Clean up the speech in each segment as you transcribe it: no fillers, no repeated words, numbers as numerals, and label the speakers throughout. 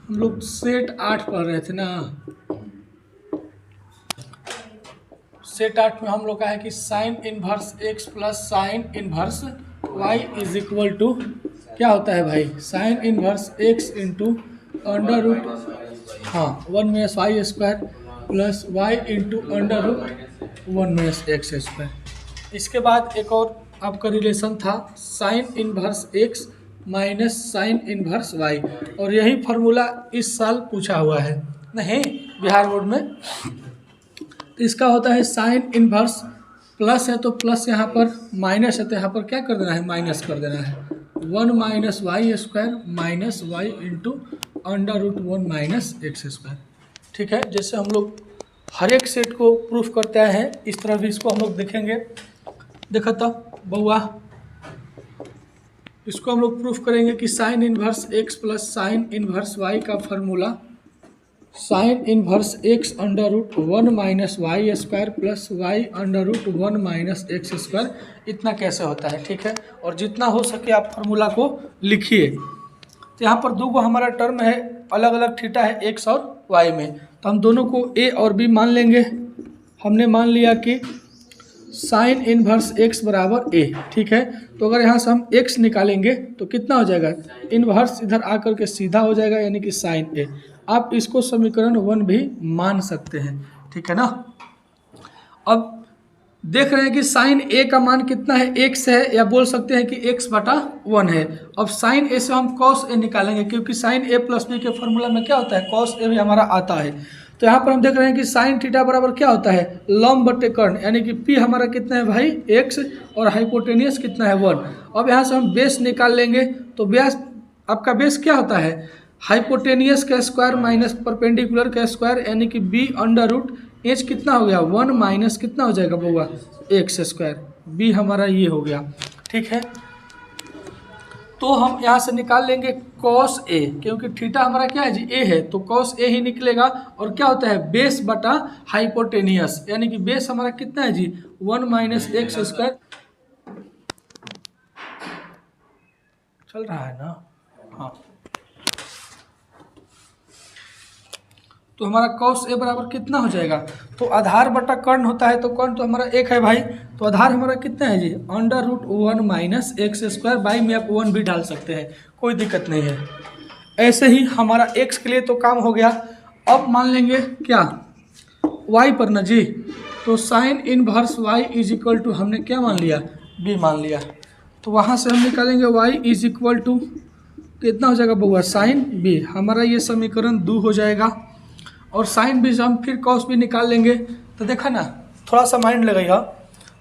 Speaker 1: हम लोग सेट 8 पढ़ रहे थे ना। सेट 8 में हम लोग का है कि sine inverse X plus sine inverse Y is equal to क्या होता है भाई, sine inverse X into under root 1 minus Y square plus Y into under root 1 minus x square. इसके बाद एक और आपका रिलेशन था sine inverse X minus sine inverse Y, और यही फार्मूला इस साल पूछा हुआ है नहीं बिहार बोर्ड में। तो इसका होता है साइन इनवर्स प्लस है तो प्लस यहाँ पर, माइनस है तो यहाँ पर क्या कर देना है, माइनस कर देना है। 1 minus Y square minus Y into under root 1 minus x square. ठीक है, जैसे हम लोग हर एक सेट को प्रूफ करते हैं इस तरह भी इसको हम लोग देखेंगे। देखा था बउआ, इसको हम लोग प्रूफ करेंगे कि sine inverse X plus sine inverse Y का formula sine inverse X under root 1 minus Y square plus Y under root 1 minus x square, इतना कैसे होता है। ठीक है, और जितना हो सके आप फार्मूला को लिखिए। तो यहाँ पर दो हमारा टर्म है, अलग अलग थीटा है एक्स और वाई में, तो हम दोनों को ए और बी मान लेंगे। हमने मान लिया कि साइन इनवर्स एक्स बराबर ए। ठीक है, तो अगर यहाँ से हम एक्स निकालेंगे तो कितना हो जाएगा, इनवर्स इधर आकर के सीधा हो जाएगा यानी कि साइन ए। आप इसको समीकरण 1 भी मान सकते हैं। ठीक है ना। अब देख रहे हैं कि साइन ए का मान कितना है, एक्स है, या बोल सकते हैं कि x/1 है। अब साइन ए से हम कॉस ए निकालेंगे क्योंकि साइन ए प्लस बी के फॉर्मूला में क्या होता है, कॉस ए भी हमारा आता है। तो यहाँ पर हम देख रहे हैं कि साइन थीटा बराबर क्या होता है, लंब बटे कर्ण, यानी कि पी हमारा कितना है भाई x, और हाइपोटेनियस कितना है 1। अब यहाँ से हम बेस निकाल लेंगे, तो बेस आपका बेस क्या होता है, हाइपोटेनियस का स्क्वायर माइनस परपेंडिकुलर का स्क्वायर, यानी कि बी अंडर रूट एच कितना हो गया 1 माइनस कितना हो जाएगा बउआ एक्स स्क्वायर, बी हमारा ये हो गया। ठीक है, तो हम यहाँ से निकाल लेंगे कॉस ए, क्योंकि थीटा हमारा क्या है जी ए है, तो कॉस ए ही निकलेगा। और क्या होता है बेस बटा हाइपोटेनियस, यानी कि बेस हमारा कितना है जी 1 माइनस एक्स स्क्वायर। चल रहा है ना, हाँ। तो हमारा कॉस ए बराबर कितना हो जाएगा, तो आधार बटा कर्ण होता है, तो कर्ण तो हमारा एक है भाई, तो आधार हमारा कितना है जी under root 1 minus x square, by में आप 1 भी डाल सकते हैं, कोई दिक्कत नहीं है। ऐसे ही हमारा एक्स के लिए तो काम हो गया। अब मान लेंगे क्या वाई पर ना जी, तो sine inverse Y is equal to हमने क्या मान लिया, बी मान लिया। तो वहाँ से हम निकालेंगे वाई इज इक्वल टू कितना हो जाएगा बउआ साइन बी, हमारा ये समीकरण 2 हो जाएगा। और साइन बी से हम फिर कॉस भी निकाल लेंगे। तो देखा ना, थोड़ा सा माइंड लगाइएगा,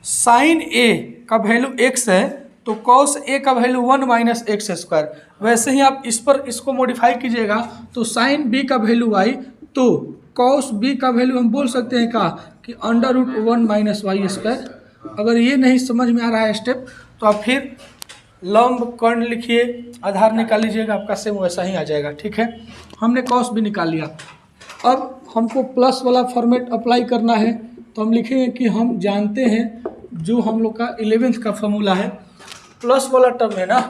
Speaker 1: साइन ए का वैल्यू एक्स है तो कॉस ए का वैल्यू 1 माइनस एक्स स्क्वायर। वैसे ही आप इस पर इसको मॉडिफाई कीजिएगा, तो साइन बी का वैल्यू वाई, तो कॉस बी का वैल्यू हम बोल सकते हैं का कि under root 1 minus Y square. अगर ये नहीं समझ में आ रहा है स्टेप, तो आप फिर लंब कर्ण लिखिए, आधार निकाल लीजिएगा, आपका सेम वैसा ही आ जाएगा। ठीक है, हमने कॉस भी निकाल लिया। अब हमको प्लस वाला फॉर्मेट अप्लाई करना है, तो हम लिखेंगे कि हम जानते हैं जो हम लोग का 11th का फॉर्मूला है, प्लस वाला टर्म है ना,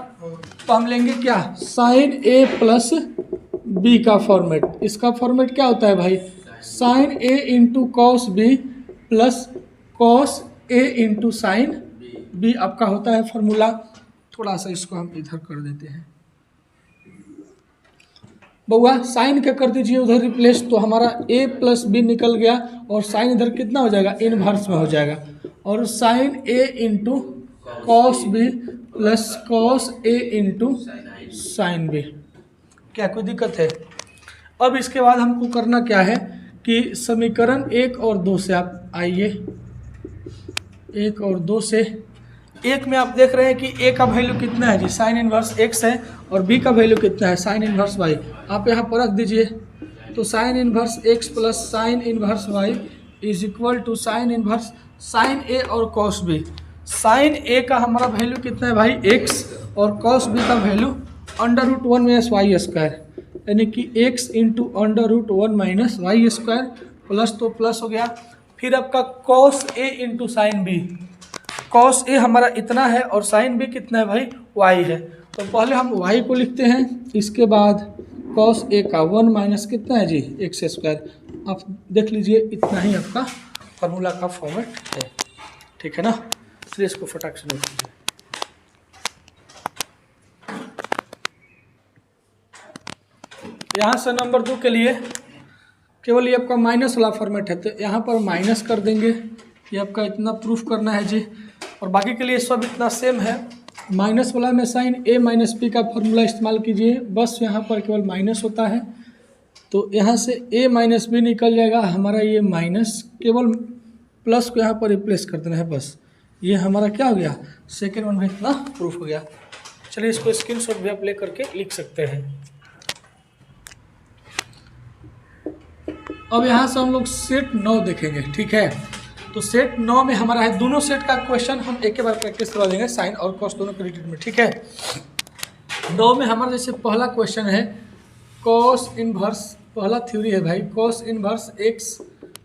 Speaker 1: तो हम लेंगे क्या साइन ए प्लस बी का फॉर्मेट। इसका फॉर्मेट क्या होता है भाई, sine A into cos B plus cos A into sine B आपका होता है फॉर्मूला। थोड़ा सा इसको हम इधर कर देते हैं बउआ, साइन क्या कर दीजिए उधर रिप्लेस, तो हमारा a प्लस बी निकल गया, और साइन इधर कितना हो जाएगा इनवर्स में हो जाएगा, और sine a into cos B plus cos a into sine B. क्या कोई दिक्कत है। अब इसके बाद हमको करना क्या है कि समीकरण 1 और 2 से आप आइए, 1 और 2 से। एक में आप देख रहे हैं कि ए का वैल्यू कितना है जी साइन इनवर्स एक्स है, और बी का वैल्यू कितना है साइन इनवर्स वाई। आप यहाँ पर रख दीजिए, तो sine inverse X plus sine inverse Y is equal to sine inverse sine A और कॉस बी। साइन ए का हमारा वैल्यू कितना है भाई एक्स, और कॉस बी का value under root 1 minus Y square, यानी कि X into under root 1 minus Y square, plus तो प्लस हो गया। फिर आपका cos A into sine B, cos A हमारा इतना है और साइन बी कितना है भाई वाई है, तो पहले हम वाई को लिखते हैं, इसके बाद कॉस ए का 1 माइनस कितना है जी एक्स स्क्वायर। आप देख लीजिए इतना ही आपका फार्मूला का फॉर्मेट है, ठीक है ना। चलिए इसको फटाक से नोट कीजिए। यहाँ से नंबर 2 के लिए केवल ये आपका माइनस वाला फॉर्मेट है, तो यहाँ पर माइनस कर देंगे, ये आपका इतना प्रूफ करना है जी। और बाकी के लिए सब इतना सेम है। माइनस वाला में साइन ए माइनस बी का फॉर्मूला इस्तेमाल कीजिए, बस यहाँ पर केवल माइनस होता है, तो यहाँ से ए माइनस बी निकल जाएगा हमारा, ये माइनस केवल प्लस को यहाँ पर रिप्लेस कर देना है बस। ये हमारा क्या हो गया, सेकेंड वन में इतना प्रूफ हो गया। चलिए इसको स्क्रीनशॉट भी आप ले करके लिख सकते हैं। अब यहाँ से हम लोग सेट 9 देखेंगे, ठीक है। तो सेट 9 में हमारा है, दोनों सेट का क्वेश्चन हम एक ही बार प्रैक्टिस करवा देंगे, साइन और कॉस दोनों के रिलेटेड में, ठीक है। 9 में हमारा जैसे पहला क्वेश्चन है कॉस इनवर्स, पहला थ्योरी है भाई, cos inverse X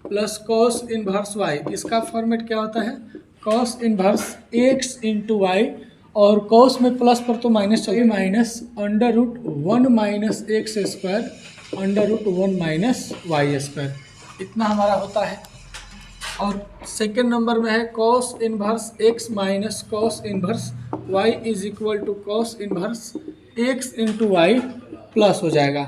Speaker 1: plus cos inverse Y. इसका फॉर्मेट क्या होता है, cos inverse X into Y, और कॉस में प्लस पर तो माइनस चाहिए, minus under root 1 minus x square under root 1 minus Y square, इतना हमारा होता है। और सेकेंड नंबर में है cos inverse X minus cos inverse Y is equal to cos inverse X into Y plus हो जाएगा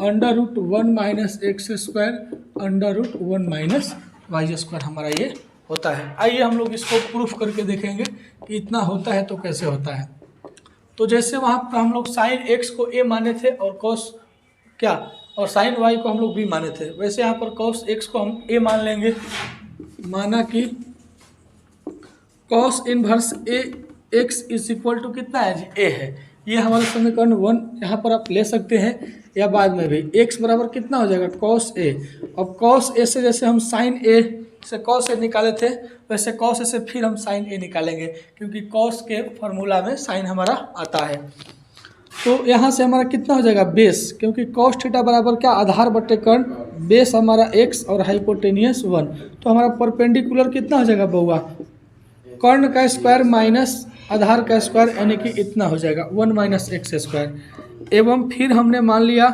Speaker 1: under root 1 minus x square under root 1 minus Y square, हमारा ये होता है। आइए हम लोग इसको प्रूफ करके देखेंगे कि इतना होता है तो कैसे होता है। तो जैसे वहाँ पर हम लोग साइन एक्स को ए माने थे और कॉस क्या और साइन वाई को हम लोग बी माने थे, वैसे यहाँ पर कॉस एक्स को हम ए मान लेंगे। माना कि cos inverse A X is equal to कितना है जी, ए है। ये हमारा समीकरण 1 यहाँ पर आप ले सकते हैं या बाद में भी। एक्स बराबर कितना हो जाएगा, कॉस ए। अब कॉस ए से जैसे हम साइन ए से कॉस ए निकाले थे, वैसे कॉस ए से फिर हम साइन ए निकालेंगे, क्योंकि कॉस के फॉर्मूला में साइन हमारा आता है। तो यहाँ से हमारा कितना हो जाएगा, बेस, क्योंकि कॉस थीटा बराबर क्या, आधार बटे कर्ण, बेस हमारा x और हाइपोटेनियस 1। तो हमारा परपेंडिकुलर कितना हो जाएगा बउआ, कर्ण का स्क्वायर माइनस आधार का स्क्वायर, यानी कि इतना हो जाएगा 1 माइनस एक्स स्क्वायर। एवं फिर हमने मान लिया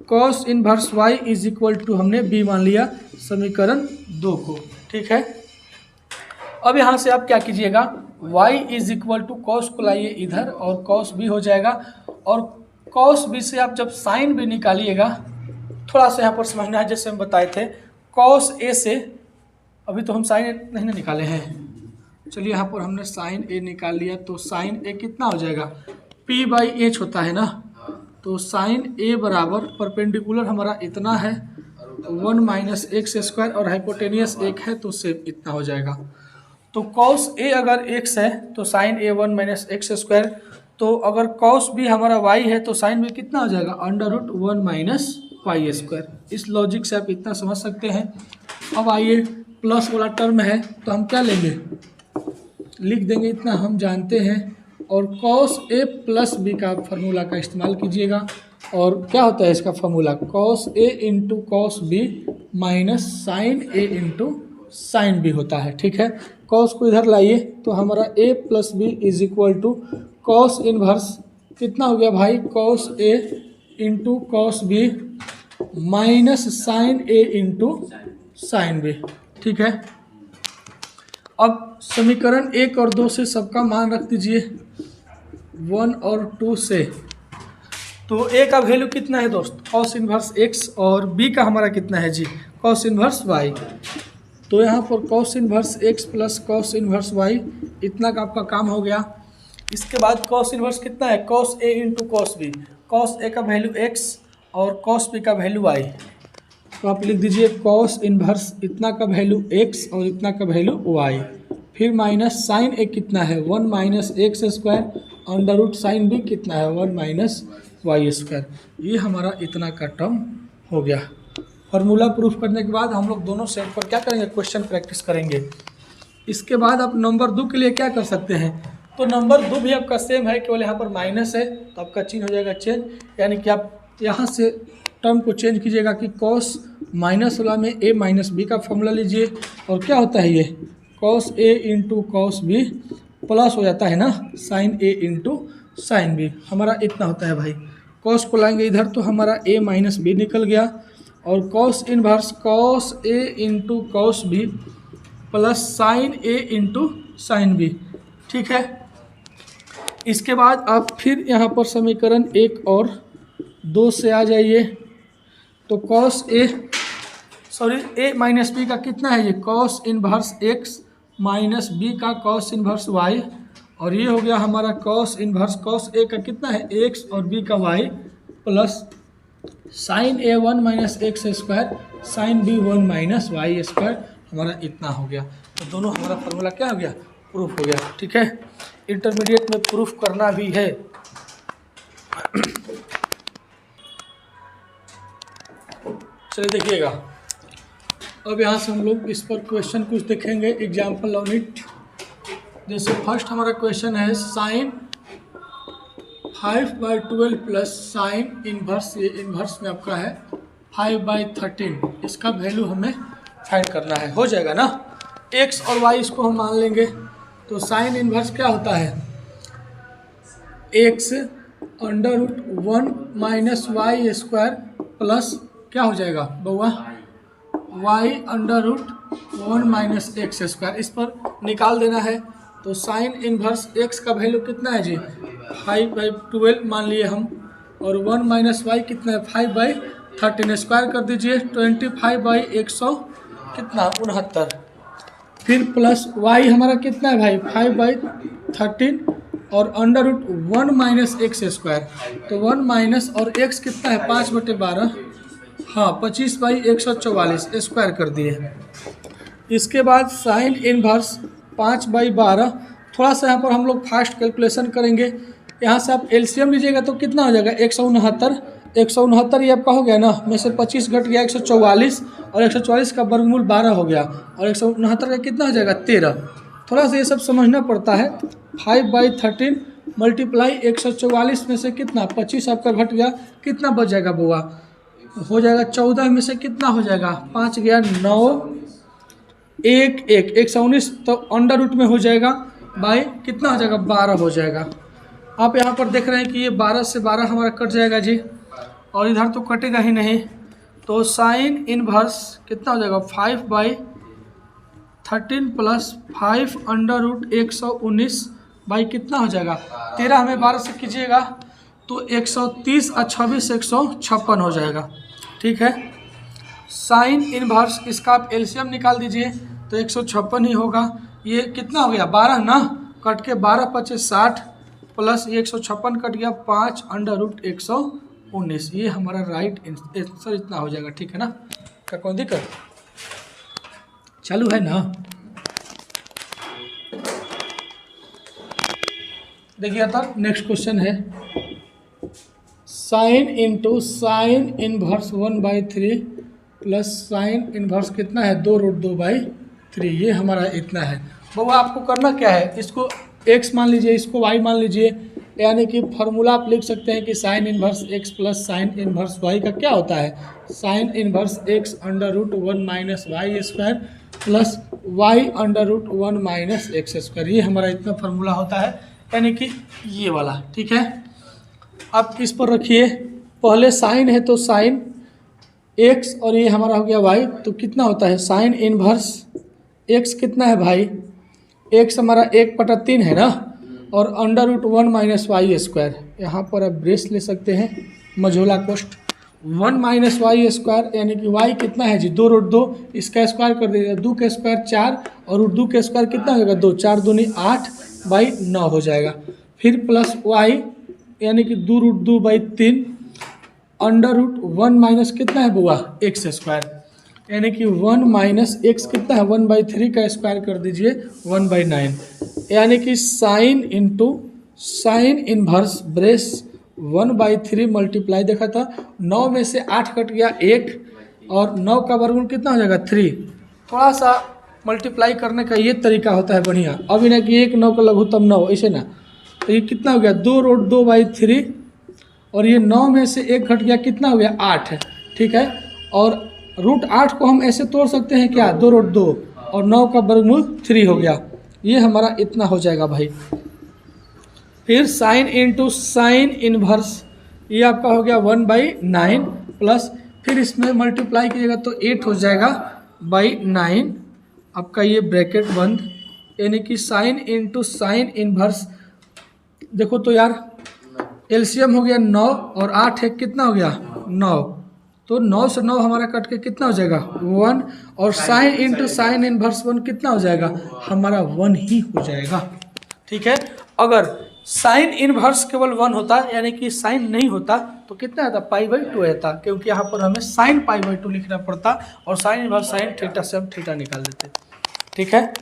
Speaker 1: cos inverse y is equal to, हमने b मान लिया समीकरण 2 को, ठीक है। अब यहाँ से आप क्या कीजिएगा, y is equal to cos को लाइए इधर और कॉस b हो जाएगा, और कॉस b से आप जब साइन b निकालिएगा, थोड़ा सा यहाँ पर समझना है, जैसे हम बताए थे कॉस a से, अभी तो हम साइन a नहीं निकाले हैं, चलिए यहाँ पर हमने साइन a निकाल लिया, तो साइन a कितना हो जाएगा, p बाई एच होता है ना। तो साइन a बराबर परपेंडिकुलर हमारा इतना है 1 माइनस एक्स स्क्वायर और हाइपोटेनियस 1 है, तो सेम इतना हो जाएगा। तो कॉस ए अगर x है तो साइन ए 1 माइनस एक्स स्क्वायर, तो अगर कॉस बी हमारा y है तो साइन बी कितना हो जाएगा, under root 1 minus Y square. इस लॉजिक से आप इतना समझ सकते हैं। अब आइए प्लस वाला टर्म है तो हम क्या लेंगे, लिख देंगे, इतना हम जानते हैं। और कॉस ए प्लस बी का फार्मूला का इस्तेमाल कीजिएगा, और क्या होता है इसका formula, cos A into cos B minus sine A into sine B होता है, ठीक है। कॉस को इधर लाइए तो हमारा a plus B is equal to cos inverse कितना हो गया भाई, cos A into cos B minus sine A into sine B, ठीक है। अब समीकरण 1 और 2 से सबका मान रख दीजिए, 1 और 2 से। तो a का वैल्यू कितना है दोस्त, कॉस इनवर्स x, और b का हमारा कितना है जी, कॉस इनवर्स y। तो यहाँ पर cos inverse x plus cos inverse y, इतना का आपका काम हो गया। इसके बाद कॉस इनवर्स कितना है, cos a into cos B, cos a का वैल्यू x और कॉस b का वैल्यू y। तो आप लिख दीजिए कॉस इनवर्स इतना का वैल्यू x और इतना का वैल्यू y, फिर माइनस साइन a कितना है 1 minus x square under root sine b कितना है 1 माइनस वाई स्क्वायर। ये हमारा इतना का टर्म हो गया। फार्मूला प्रूफ करने के बाद हम लोग दोनों सेट पर क्या करेंगे, क्वेश्चन प्रैक्टिस करेंगे। इसके बाद आप नंबर 2 के लिए क्या कर सकते हैं, तो नंबर 2 भी आपका सेम है, केवल यहाँ पर माइनस है तो आपका चिन्ह हो जाएगा चेंज, यानी कि आप यहाँ से टर्म को चेंज कीजिएगा कि कॉस माइनस वाला में a माइनस बी का फॉर्मूला लीजिए, और क्या होता है ये cos a into cos B plus हो जाता है ना sine a into sine B, हमारा इतना होता है भाई। कॉस को लाएंगे इधर तो हमारा a माइनस बी निकल गया, और cos inverse cos a into cos B plus sine a into sine B. ठीक है, इसके बाद आप फिर यहाँ पर समीकरण 1 और 2 से आ जाइए। तो कॉस a माइनस बी का कितना है ये, cos inverse x minus B का कॉस इनवर्स y, और ये हो गया हमारा कॉस इनवर्स कॉस a का कितना है x और b का y plus sine a 1 minus x square sine b 1 minus Y square, हमारा इतना हो गया। तो दोनों हमारा फार्मूला क्या हो गया, प्रूफ हो गया। ठीक है, इंटरमीडिएट में प्रूफ करना भी है। चलिए देखिएगा, अब यहाँ से हम लोग इस पर क्वेश्चन कुछ देखेंगे, एग्जाम्पल ऑन इट। जैसे फर्स्ट हमारा क्वेश्चन है साइन 5/12 प्लस साइन इन्वर्स, ये इन्वर्स में आपका है 5/13, इसका वैल्यू हमें फाइंड करना है। हो जाएगा ना, x और y इसको हम मान लेंगे। तो साइन इन्वर्स क्या होता है, x √1 minus Y square plus क्या हो जाएगा बउआ, y √1 माइनस एक्स स्क्वायर, इस पर निकाल देना है। तो साइन इन्वर्स x का वैल्यू कितना है जी, 5/12 मान लिए हम, और 1 माइनस वाई कितना है 5/13, स्क्वायर कर दीजिए 25/100 कितना 69, फिर प्लस y हमारा कितना है भाई 5/13 और √1 माइनस एक्स स्क्वायर, तो 1 माइनस और x कितना है 5/12, हाँ 25/144 स्क्वायर कर दिए। इसके बाद साइन इन्वर्स 5/12, थोड़ा सा यहाँ पर हम लोग फास्ट कैलकुलेशन करेंगे। यहाँ से आप एलसीएम लीजिएगा तो कितना हो जाएगा 169, 169 ये आपका हो गया ना, में से 25 घट गया 144, और 144 का वर्गमूल 12 हो गया, और 169 का कितना हो जाएगा 13। थोड़ा सा ये सब समझना पड़ता है। 5/13 मल्टीप्लाई 144 में से कितना 25 आपका घट गया, कितना बच जाएगा बुआ, हो जाएगा 14 में से कितना हो जाएगा 5 गया 9, 1 119, तो अंडर रूट में हो जाएगा बाई कितना हो जाएगा 12 हो जाएगा। आप यहाँ पर देख रहे हैं कि ये 12 से 12 हमारा कट जाएगा जी, और इधर तो कटेगा ही नहीं। तो साइन इनवर्स कितना हो जाएगा 5/13 प्लस 5 √119 बाई कितना हो जाएगा 13, हमें 12 से कीजिएगा तो 130 और 26 156 हो जाएगा। ठीक है, साइन इनवर्स इसका आप एलसीएम निकाल दीजिए तो 156 ही होगा। ये कितना हो गया 12 ना, कट के 12 × 5 = 60 प्लस ये 156 कट गया 5 √119, ये हमारा राइट आंसर इतना हो जाएगा। ठीक है ना, क्या कोई दिक्कत चालू है ना। देखिए तब नेक्स्ट क्वेश्चन है sine into sine inverse 1/3 plus sine inverse कितना है 2√2/3, ये हमारा इतना है। बाबा आपको करना क्या है, इसको x मान लीजिए, इसको y मान लीजिए, यानी कि फार्मूला आप लिख सकते हैं कि sine inverse x plus sine inverse y का क्या होता है, sine inverse x √1 minus Y square plus y √1 minus x square, ये हमारा इतना फार्मूला होता है, यानी कि ये वाला। ठीक है, अब इस पर रखिए, पहले साइन है तो साइन x और ये हमारा हो गया y, तो कितना होता है साइन इनवर्स x कितना है भाई, x हमारा 1/3 है ना, और √1 माइनस वाई स्क्वायर, यहाँ पर आप ब्रेस ले सकते हैं मझोला कोष्ठ 1 माइनस वाई स्क्वायर, यानी कि y कितना है जी 2√2, इसका स्क्वायर कर दीजिए, 2 का स्क्वायर 4 और √2 का स्क्वायर कितना होगा 2, 4 दूनी 8/9 हो जाएगा। फिर प्लस y यानी कि 2√2/3 √1 माइनस कितना है बुआ एक्स स्क्वायर, यानी कि 1 माइनस एक्स कितना है 1/3 का स्क्वायर कर दीजिए 1/9, यानी कि sine into sine inverse brace 1/3 multiply देखा था, 9 में से 8 कट गया 1, और 9 का वर्गमूल कितना हो जाएगा 3। थोड़ा सा मल्टीप्लाई करने का ये तरीका होता है बढ़िया, अभी ना कि 1 9 का लघुत्तम 9 ऐसे ना, तो ये कितना हो गया 2√2/3, और ये 9 में से 1 घट गया कितना हो गया 8। ठीक है, और √8 को हम ऐसे तोड़ सकते हैं क्या 2√2, और 9 का वर्गमूल 3 हो गया, ये हमारा इतना हो जाएगा भाई। फिर साइन इंटू साइन इनवर्स, ये आपका हो गया 1/9 प्लस फिर इसमें मल्टीप्लाई कीजिएगा तो 8 हो जाएगा बाई 9 आपका ये ब्रैकेट बंद, यानी कि साइन इंटू साइन इनवर्स। देखो तो यार एलसीएम हो गया 9 और 8 है कितना हो गया 9, तो 9 से 9 हमारा कट के कितना हो जाएगा 1 और साइन इंटू साइन इनवर्स 1 कितना हो जाएगा हमारा 1 ही हो जाएगा। ठीक है, अगर साइन इनवर्स केवल 1 होता यानी कि साइन नहीं होता तो कितना आता π/2 आता, क्योंकि यहाँ पर हमें साइन π/2 लिखना पड़ता और साइन इनवर्स साइन थीटा से हम थीटा निकाल देते। ठीक है।